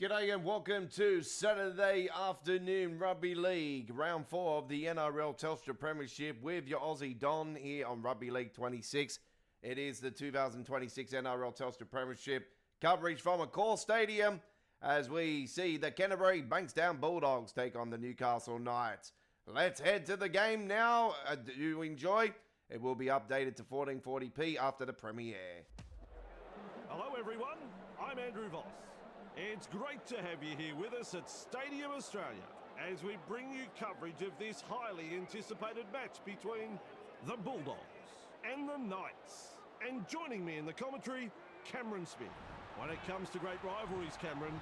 G'day and welcome to Saturday afternoon Rugby League, round 4 of the NRL Telstra Premiership with your Aussie Don here on Rugby League 26. It is the 2026 NRL Telstra Premiership coverage from Accor Stadium as we see the Canterbury Bankstown Bulldogs take on the Newcastle Knights. Let's head to the game now. Do you enjoy? It will be updated to 1440p after the premiere. Hello everyone, I'm Andrew Voss. It's great to have you here with us at Stadium Australia as we bring you coverage of this highly anticipated match between the Bulldogs and the Knights. And joining me in the commentary, Cameron Smith. When it comes to great rivalries, Cameron,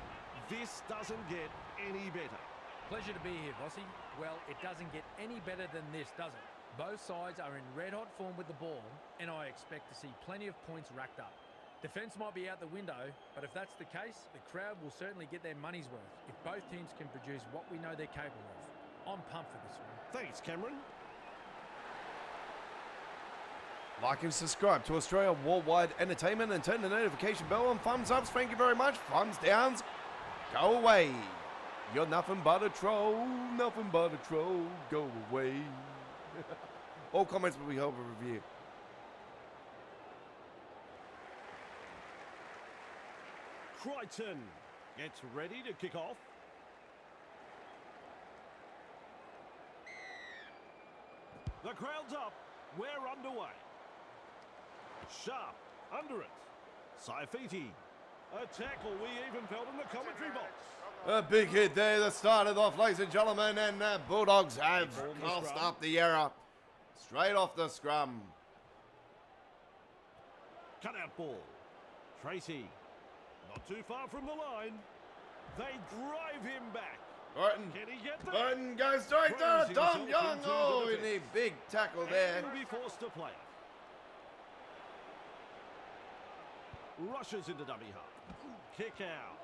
this doesn't get any better. Pleasure to be here, Vossi. Well, it doesn't get any better than this, does it? Both sides are in red-hot form with the ball, and I expect to see plenty of points racked up. Defence might be out the window, but if that's the case, the crowd will certainly get their money's worth if both teams can produce what we know they're capable of. I'm pumped for this one. Thanks, Cameron. Like and subscribe to Australia Worldwide Entertainment and turn the notification bell on. Thumbs ups, thank you very much. Thumbs downs, go away. You're nothing but a troll, go away. All comments will be held for review. Crichton gets ready to kick off. The crowd's up. We're underway. Sharp under it. Saifiti. A tackle we even felt in the commentary box. A big hit there that started off, ladies and gentlemen, and Bulldogs have crossed up the error. Straight off the scrum. Cut out ball. Tracy. Not too far from the line. They drive him back. Burton. Can he get there? Burton goes straight to Tom Young. Oh, in the big tackle there. And will be forced to play it. Rushes into dummy half. Kick out.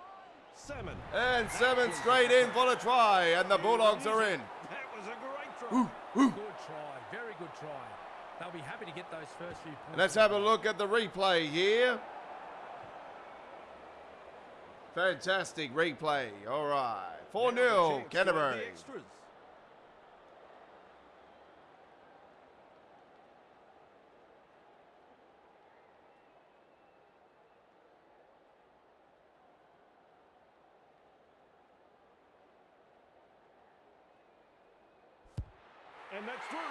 Salmon. And Salmon straight in for the try, and the Bulldogs are in. That was a great try. Good try, very good try. They'll be happy to get those first few points. Let's have a look at the replay here. Fantastic replay. All right. 4-0, Canterbury. And that's through.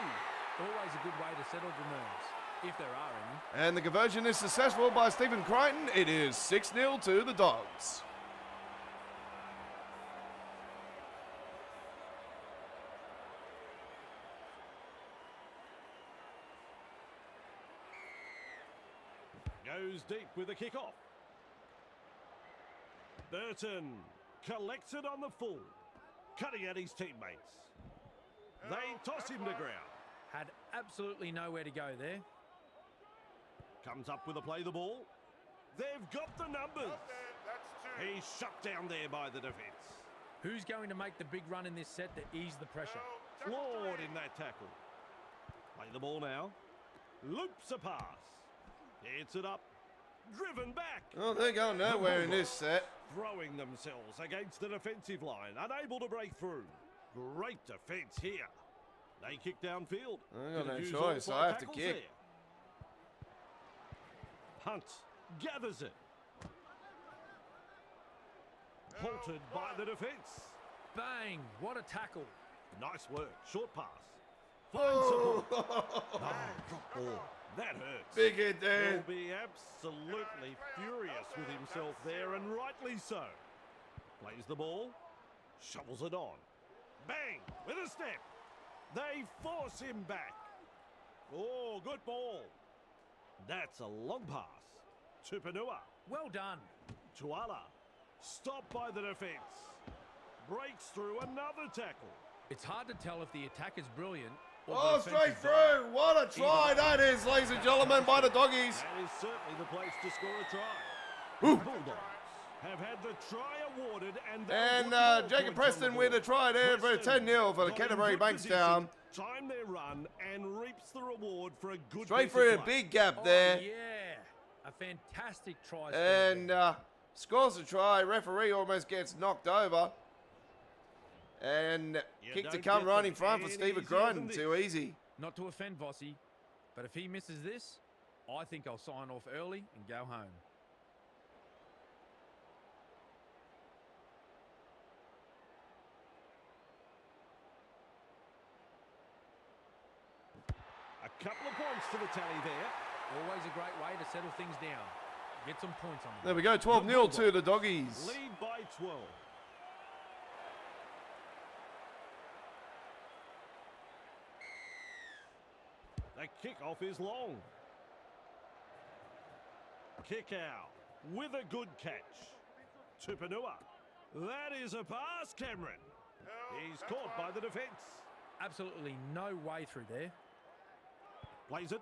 Always a good way to settle the nerves, if there are any. And the conversion is successful by Stephen Crichton. It is 6-0 to the Dogs. Goes deep with the kick-off. Burton collects it on the full, cutting at his teammates. They toss him to ground. Had absolutely nowhere to go there. Comes up with a play the ball. They've got the numbers. He's shut down there by the defence. Who's going to make the big run in this set to ease the pressure? Flawed in that tackle. Play the ball now. Loops a pass. Hits it up. Driven back. Oh, they're going nowhere in this set. Throwing themselves against the defensive line. Unable to break through. Great defence here. They kick downfield. I got no choice. I have to kick. There. Hunt gathers it. Halted by the defence. Bang! What a tackle. Nice work. Short pass. Finds support. Drop ball. That hurts. Big hit there. He'll be absolutely furious with himself there, and rightly so. Plays the ball. Shovels it on. Bang! With a step. They force him back. Oh, good ball. That's a long pass. Tupanua. Well done. Tuala. Stopped by the defence. Breaks through another tackle. It's hard to tell if the attack is brilliant or Oh, the straight defense is through. What a try that is, ladies and gentlemen, by the Doggies. That is certainly the place to score a try. The Bulldogs have had the try awarded, and Jacob Preston with a try there for 10-0 for the Canterbury Bankstown. Time their run and reaps the reward for a good Straight piece through of a play. big gap there. Oh, yeah. A fantastic try. And Scores a try. Referee almost gets knocked over. And kick to come right in front for Stephen Crichton. Too easy. Not to offend Vossi, but if he misses this, I think I'll sign off early and go home. A couple of points to the tally there. Always a great way to settle things down. Get some points on them. There we go. 12-0 to the Doggies. Lead by 12. The kickoff is long. Kick out with a good catch. Tupanua. That is a pass, Cameron. He's caught by the defence. Absolutely no way through there. Plays it.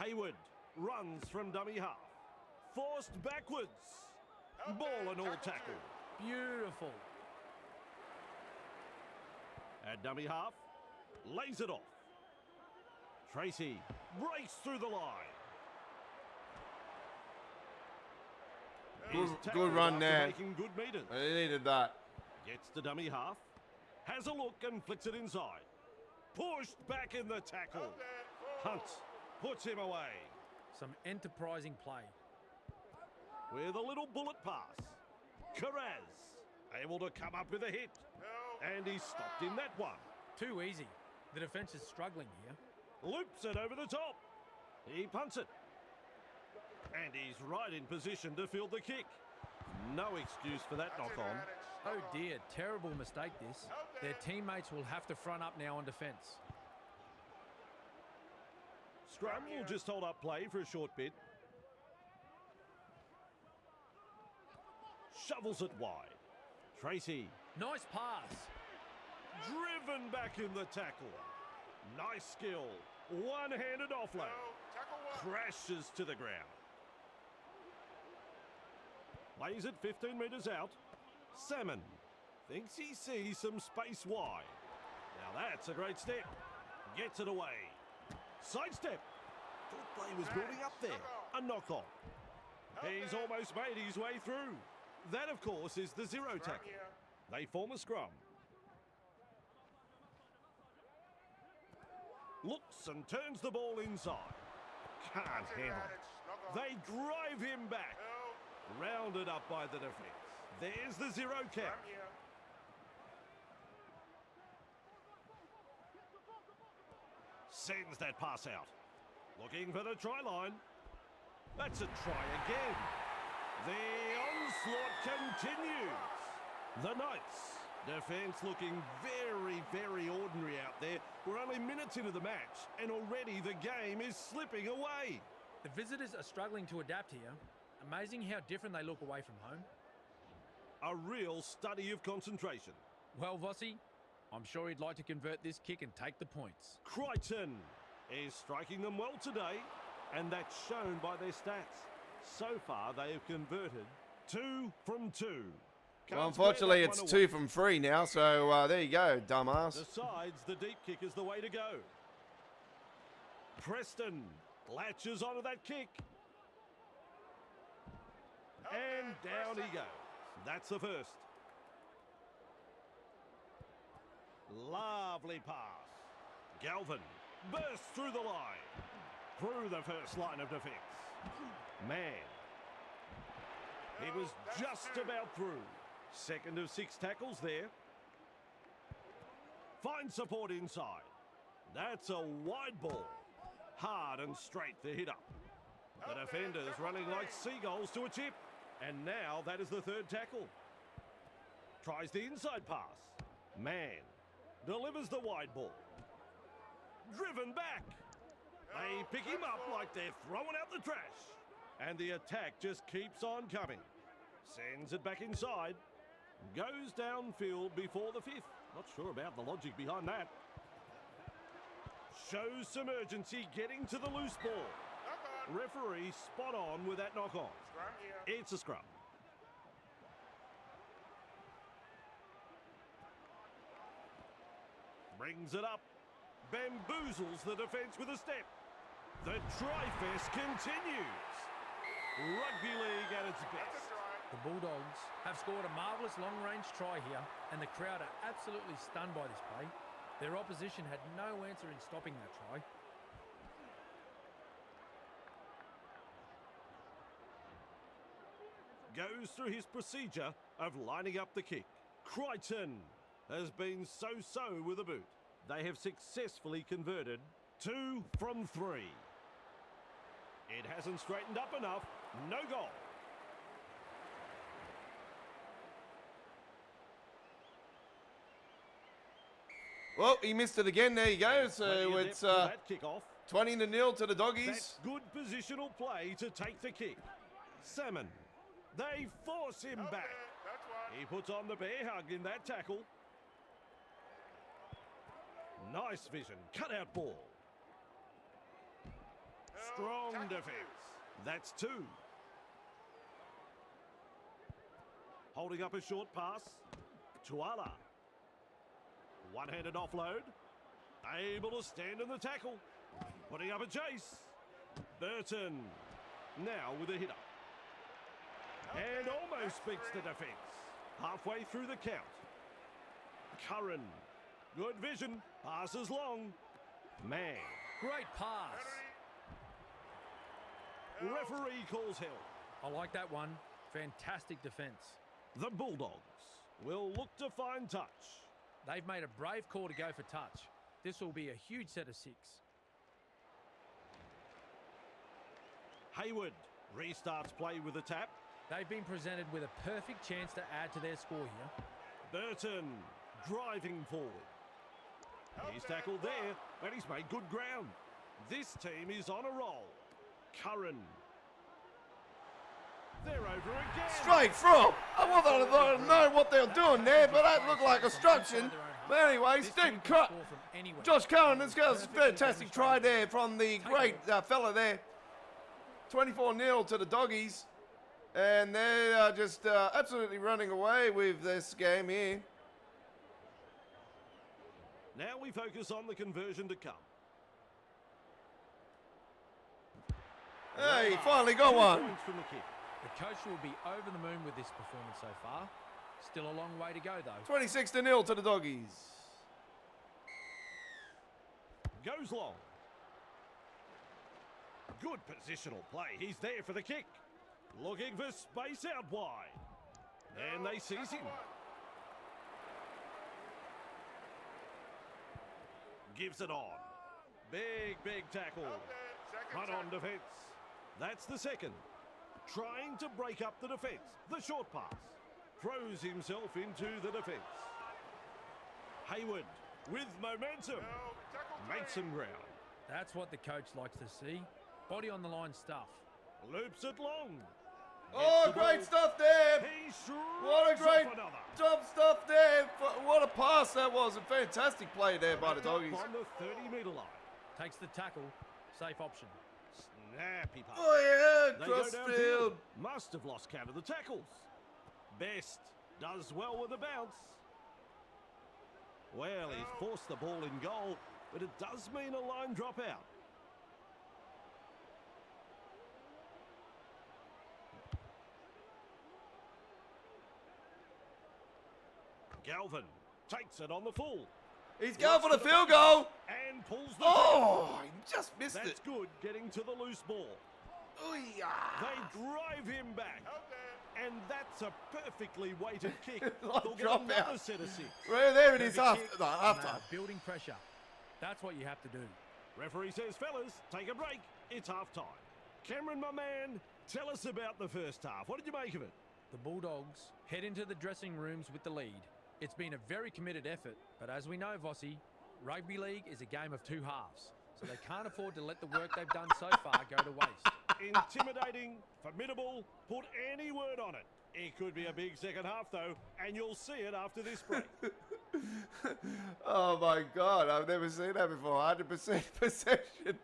Hayward runs from dummy half. Forced backwards. Ball and all tackle. Beautiful. At dummy half. Lays it off. Tracy breaks through the line. Good run there. Making good meters. They needed that. Gets to dummy half. Has a look and flicks it inside. Pushed back in the tackle. Hunt puts him away. Some enterprising play. With a little bullet pass. Carraz able to come up with a hit. And he's stopped in that one. Too easy. The defence is struggling here. Loops it over the top. He punts it. And he's right in position to field the kick. No excuse for that knock on. Oh dear, terrible mistake this. Their teammates will have to front up now on defence. Scrum will just hold up play for a short bit. Shovels it wide. Tracy. Nice pass. Driven back in the tackle. Nice skill. One-handed offload. Crashes to the ground. Lays it 15 metres out. Salmon thinks he sees some space wide. Now that's a great step. Gets it away. Sidestep. Good play was building up there. A knock on. He's almost made his way through. That, of course, is the zero tackle. They form a scrum. Looks and turns the ball inside. Can't handle it. They drive him back. Rounded up by the defence. There's the zero count. Sends that pass out. Looking for the try line. That's a try again. The onslaught continues. The Knights. Defence looking very, very ordinary out there. We're only minutes into the match, and already the game is slipping away. The visitors are struggling to adapt here. Amazing how different they look away from home. A real study of concentration. Well, Vossi, I'm sure he'd like to convert this kick and take the points. Crichton is striking them well today, and that's shown by their stats. So far, they have converted 2 from 2. Well, unfortunately, it's 2 from 3 now, so there you go, dumbass. Decides the deep kick is the way to go. Preston latches onto that kick. And down he goes. That's the first. Lovely pass. Galvin bursts through the line. Through the first line of defence. Man. He was just about through. Second of 6 tackles there. Finds support inside. That's a wide ball. Hard and straight to hit up. The defenders running like seagulls to a chip. And now that is the third tackle. Tries the inside pass. Man. Delivers the wide ball. Driven back. They pick him up like they're throwing out the trash. And the attack just keeps on coming. Sends it back inside. Goes downfield before the 5th. Not sure about the logic behind that. Shows some urgency getting to the loose ball. Referee spot on with that knock on. It's a scrum. Brings it up. Bamboozles the defence with a step. The Tri-Fest continues. Rugby League at its best. The Bulldogs have scored a marvellous long-range try here, and the crowd are absolutely stunned by this play. Their opposition had no answer in stopping that try. Goes through his procedure of lining up the kick. Crichton has been so-so with a boot. They have successfully converted 2 from 3. It hasn't straightened up enough. No goal. Well, he missed it again. There you go. So Plenty of it's depth to that kick-off. 20-0 to the Doggies. That's good positional play to take the kick. Salmon. They force him back. He puts on the bear hug in that tackle. Nice vision. Cut out ball. Strong defence. That's 2. Holding up a short pass. Tuala. One-handed offload. Able to stand in the tackle. Putting up a chase. Burton. Now with a hitter. And almost beats the defence. Halfway through the count. Curran. Good vision. Passes long. Man. Great pass. Referee calls held. I like that one. Fantastic defence. The Bulldogs will look to find touch. They've made a brave call to go for touch. This will be a huge set of 6. Hayward restarts play with a tap. They've been presented with a perfect chance to add to their score here. Burton driving forward. He's tackled there, but he's made good ground. This team is on a roll. Curran. They're over again. Straight from. I don't know what they were doing there, but that looked like obstruction. But anyway, Stephen Cut. Josh Curran has got a fantastic try there from the great fella there. 24-0 to the Doggies. And they are just absolutely running away with this game here. Now we focus on the conversion to come. Hey, he finally got 2 one. points from the kick. The coach will be over the moon with this performance so far. Still a long way to go though. 26-0 to the Doggies. Goes long. Good positional play. He's there for the kick. Looking for space out wide. And they seize him. Gives it on. Big tackle. Run on defence. That's the second. Trying to break up the defence. The short pass. Throws himself into the defence. Hayward with momentum. Makes some ground. That's what the coach likes to see. Body on the line stuff. Loops it long. Oh, great stuff there. He What a shrugs great off another. jump stuff there. What a pass that was. A fantastic play there by the Doggies. On the 30-metre line. Takes the tackle. Safe option. Snappy pass. Oh, yeah, They go cross downfield. field. Must have lost count of the tackles. Best does well with the bounce. Well, he's forced the ball in goal, but it does mean a line drop out. Galvin takes it on the full. He's going for the field goal. And pulls the Oh, he just missed That's it. good, getting to the loose ball. Ooh-yah. They drive him back. And that's a perfectly weighted kick. Like They'll get drop another out. set of 6. Right there it is. Perfect kick. Halftime. Building pressure. That's what you have to do. Referee says, fellas, take a break. It's half time. Cameron, my man, tell us about the first half. What did you make of it? The Bulldogs head into the dressing rooms with the lead. It's been a very committed effort, but as we know, Vossi, rugby league is a game of 2 halves, so they can't afford to let the work they've done so far go to waste. Intimidating, formidable, put any word on it. It could be a big second half, though, and you'll see it after this break. Oh my God, I've never seen that before. 100% possession.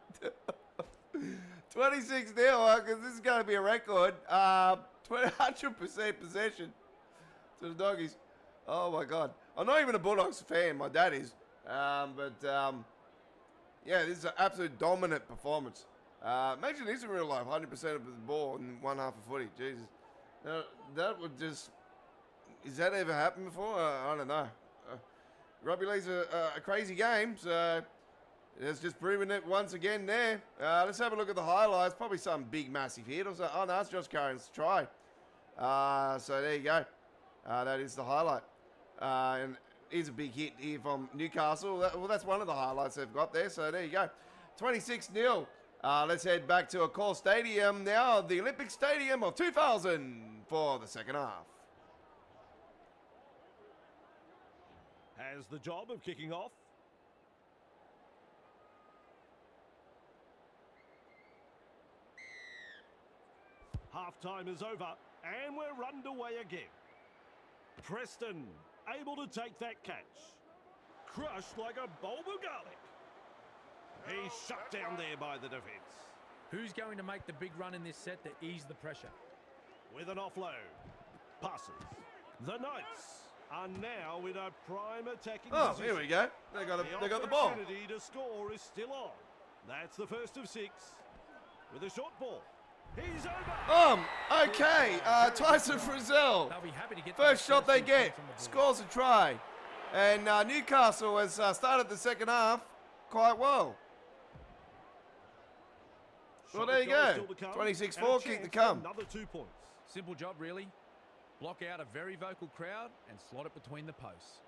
26-0, because this is going to be a record. 100% possession to the Doggies. Oh my God. I'm not even a Bulldogs fan, my dad is. Yeah, this is an absolute dominant performance. Imagine this in real life, 100% of the ball in one half of footy. Jesus. That would just... Has that ever happened before? I don't know. Rugby league's a crazy game, so it's just proven it once again there. Let's have a look at the highlights. Probably some big, massive hit. Or so. Oh, no, it's Josh Curran's try. So there you go. That is the highlight. And here's a big hit here from Newcastle. Well, that's one of the highlights they've got there. So there you go. 26-0. Let's head back to Accor Stadium now, the Olympic Stadium of 2000 for the second half. Has the job of kicking off. Half-time is over, and we're underway again. Preston able to take that catch. Crushed like a bulb of garlic. He's shut down there by the defence. Who's going to make the big run in this set to ease the pressure? With an offload. Passes. The Knights are now in a prime attacking position. Here we go. They got the ball. The opportunity to score is still on. That's the first of 6. With a short ball. He's over. Okay. Tyson Frizzell. They'll be happy to get First shot they get. on the board. Scores a try. And Newcastle has started the second half quite well. Well, there you go. 26-4, kick to come. Another 2 points. Simple job, really. Block out a very vocal crowd and slot it between the posts.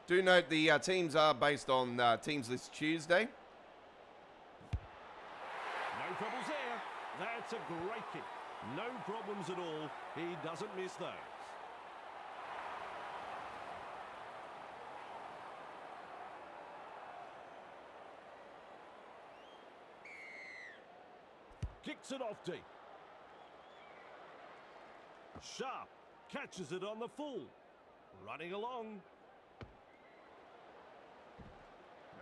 Do note the teams are based on Teams List Tuesday. No troubles there. That's a great kick. No problems at all. He doesn't miss those. Kicks it off deep. Sharp catches it on the full. Running along.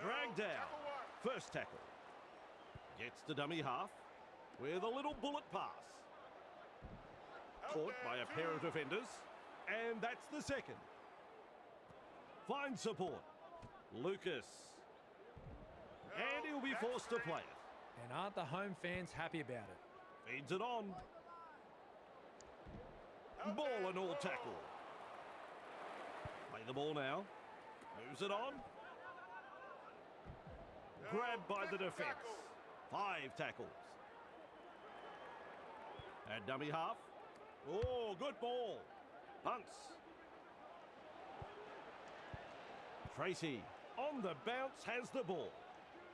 Dragged down. First tackle. Gets the dummy half with a little bullet pass. Caught by a pair of defenders. And that's the second. Finds support. Lucas. And he'll be forced to play it. And aren't the home fans happy about it? Feeds it on. Ball and all tackle. Play the ball now. Moves it on. Grabbed by the defence. 5 tackles. And dummy half. Oh, good ball. Punts. Tracy on the bounce has the ball.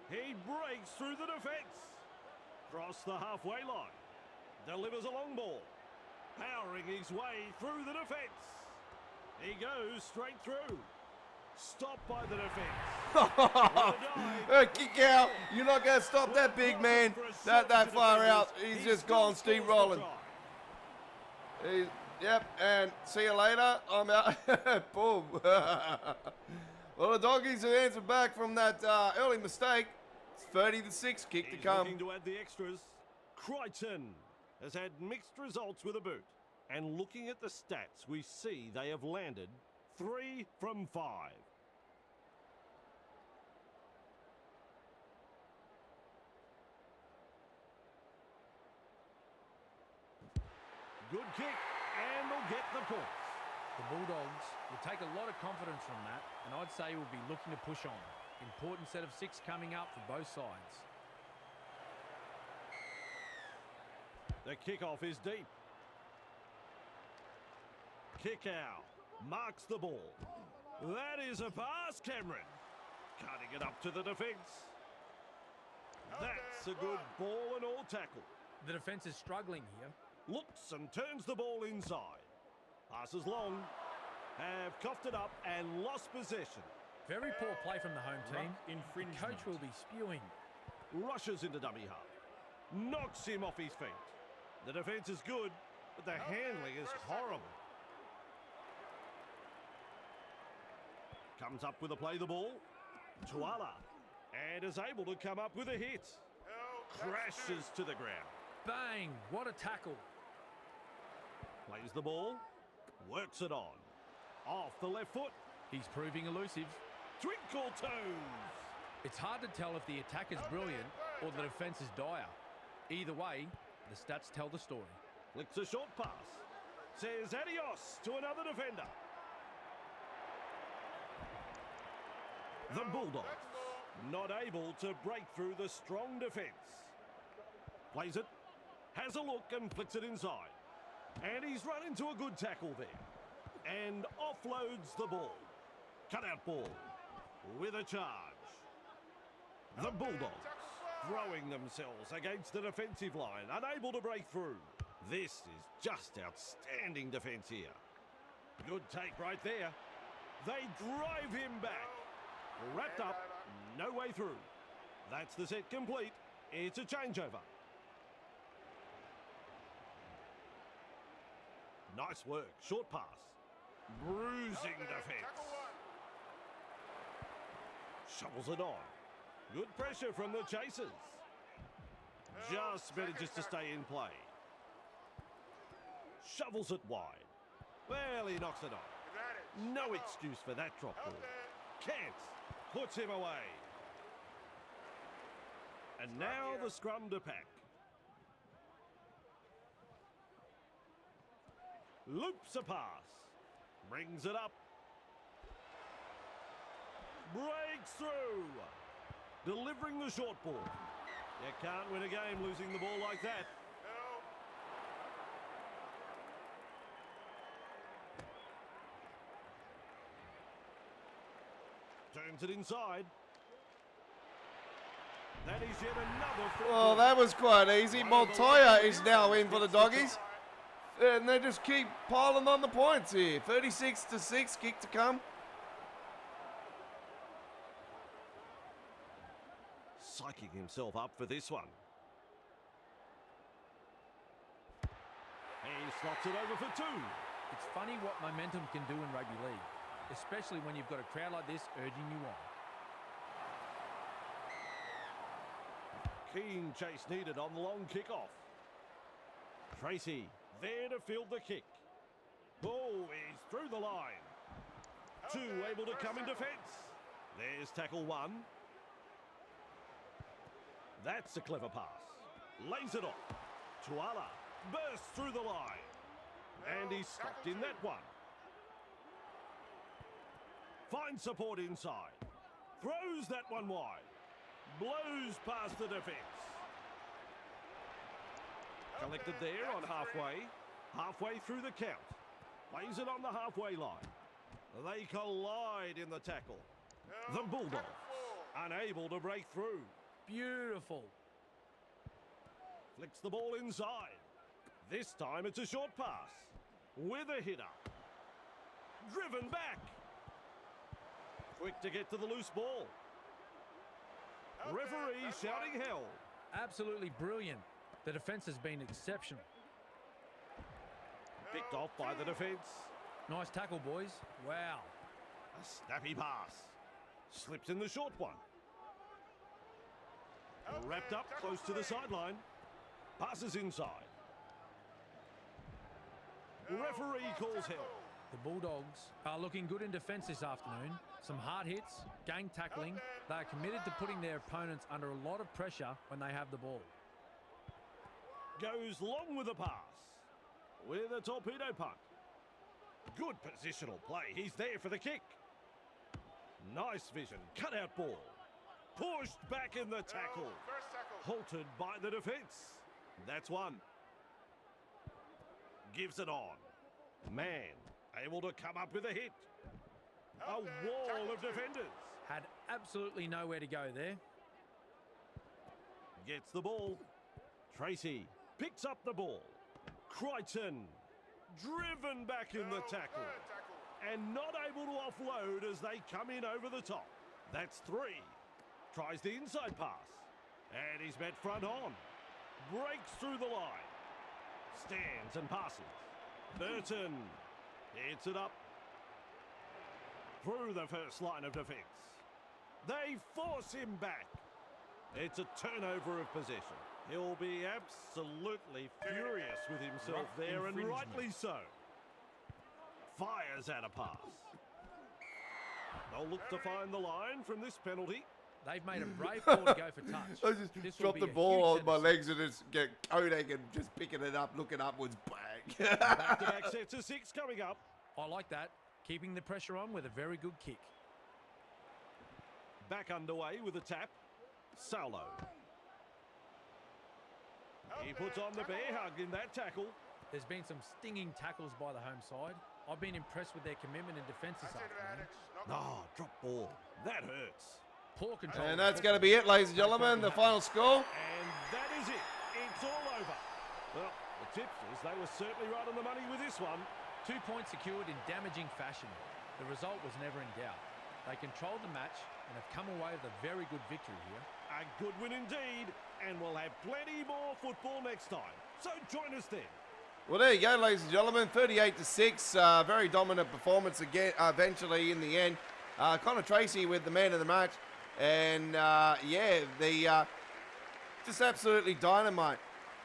He breaks through the defence. Cross the halfway line. Delivers a long ball. Powering his way through the defence. He goes straight through. Stopped by the defence. Kick out. You're not going to stop that big man that far out. He's just gone Steve Rolling. Yep, and see you later. I'm out. Boom. Well, the Doggies have answered back from that early mistake. It's 30-6, kick to come. Looking to add the extras. Crichton has had mixed results with a boot. And looking at the stats, we see they have landed 3 from 5. Good kick, and they'll get the points. The Bulldogs will take a lot of confidence from that, and I'd say will be looking to push on. Important set of 6 coming up for both sides. The kickoff is deep. Kick out. Marks the ball. That is a pass, Cameron. Cutting it up to the defence. That's a good ball and all tackle. The defence is struggling here. Looks and turns the ball inside. Passes long. Have coughed it up and lost possession. Very poor play from the home team. The coach will be spewing. Rushes into dummy half. Knocks him off his feet. The defence is good, but the handling is horrible. Comes up with a play the ball. Tuala. And is able to come up with a hit. Crashes to the ground. Bang! What a tackle. Plays the ball. Works it on. Off the left foot. He's proving elusive. Twinkle toes. It's hard to tell if the attack is brilliant or the defence is dire. Either way, the stats tell the story. Flicks a short pass. Says adios to another defender. The Bulldogs not able to break through the strong defence. Plays it, has a look and flicks it inside. And he's run into a good tackle there. And offloads the ball. Cutout ball with a charge. The Bulldogs throwing themselves against the defensive line, unable to break through. This is just outstanding defence here. Good take right there. They drive him back. Wrapped up, no way through. That's the set complete. It's a changeover. Nice work, short pass. Bruising defence. Shovels it on. Good pressure from the chasers. Just manages to stay in play. Shovels it wide. Well, he knocks it on. No excuse for that drop ball. Can't. Puts him away. And now the scrum to pack. Loops a pass. Brings it up. Breaks through. Delivering the short ball. You can't win a game losing the ball like that. Turns it inside. That is yet another. Well, that was quite easy. Montoya is now in for the Doggies. And they just keep piling on the points here. 36-6, kick to come. Psyching himself up for this one. He slots it over for two. It's funny what momentum can do in rugby league, especially when you've got a crowd like this urging you on. Keen chase needed on the long kickoff. Tracy there to field the kick. Oh, he's through the line. Two able to come in defence. There's tackle one. That's a clever pass. Lays it off. Tuala bursts through the line. And he's stopped in that one. Finds support inside. Throws that one wide. Blows past the defence. Collected there on halfway. Halfway through the count. Lays it on the halfway line. They collide in the tackle. The Bulldogs unable to break through. Beautiful. Flicks the ball inside. This time it's a short pass. With a hitter. Driven back. Quick to get to the loose ball. Referee shouting hell. Absolutely brilliant. The defence has been exceptional. Picked off by the defence. Nice tackle, boys. Wow. A snappy pass. Slips in the short one. Wrapped up close to the sideline. Passes inside. Referee calls hell. The Bulldogs are looking good in defence this afternoon. Some hard hits, gang tackling. They are committed to putting their opponents under a lot of pressure when they have the ball. Goes long with a pass. With a torpedo punt. Good positional play. He's there for the kick. Nice vision. Cutout ball. Pushed back in the tackle. Halted by the defence. That's one. Gives it on. Man, able to come up with a hit. A wall of defenders. Had absolutely nowhere to go there. Gets the ball. Tracy picks up the ball. Crichton driven back in the tackle. And not able to offload as they come in over the top. That's three. Tries the inside pass. And he's met front on. Breaks through the line. Stands and passes. Burton hits it up. Through the first line of defence. They force him back. It's a turnover of possession. He'll be absolutely furious with himself there, and rightly so. Fires out a pass. They'll look to find the line from this penalty. They've made a brave call to go for touch. I just This will drop be the a ball huge on set my of- legs and just get Kodak and just picking it up, looking upwards, bang. Back-to-back sets of 6 coming up. I like that. Keeping the pressure on with a very good kick. Back underway with a tap. Saulo. He puts on the bear hug in that tackle. There's been some stinging tackles by the home side. I've been impressed with their commitment and defence this afternoon. Ah, drop ball. That hurts. Poor control. And that's going to be it, ladies and gentlemen. The final score. And that is it. It's all over. Well, the tipsters, they were certainly right on the money with this one. 2 points secured in damaging fashion. The result was never in doubt. They controlled the match and have come away with a very good victory here. A good win indeed, and we'll have plenty more football next time. So join us then. Well, there you go, ladies and gentlemen. 38-6. Very dominant performance again. Eventually, in the end, Connor Tracy with the man of the match, and just absolutely dynamite.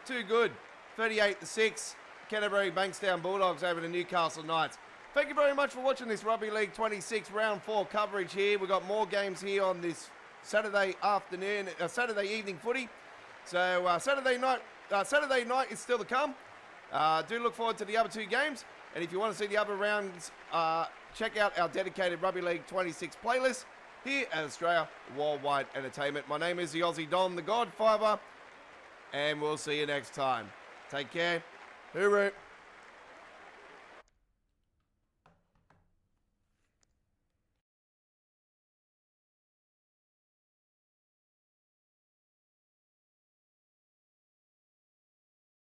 Too good. 38-6. Canterbury Bankstown Bulldogs over the Newcastle Knights. Thank you very much for watching this Rugby League 26 Round 4 coverage here. We've got more games here on this Saturday afternoon, Saturday evening footy. So Saturday night is still to come. Do look forward to the other 2 games. And if you want to see the other rounds, check out our dedicated Rugby League 26 playlist here at Australia Worldwide Entertainment. My name is the Aussie Don, the Godfather, and we'll see you next time. Take care. Hooroo.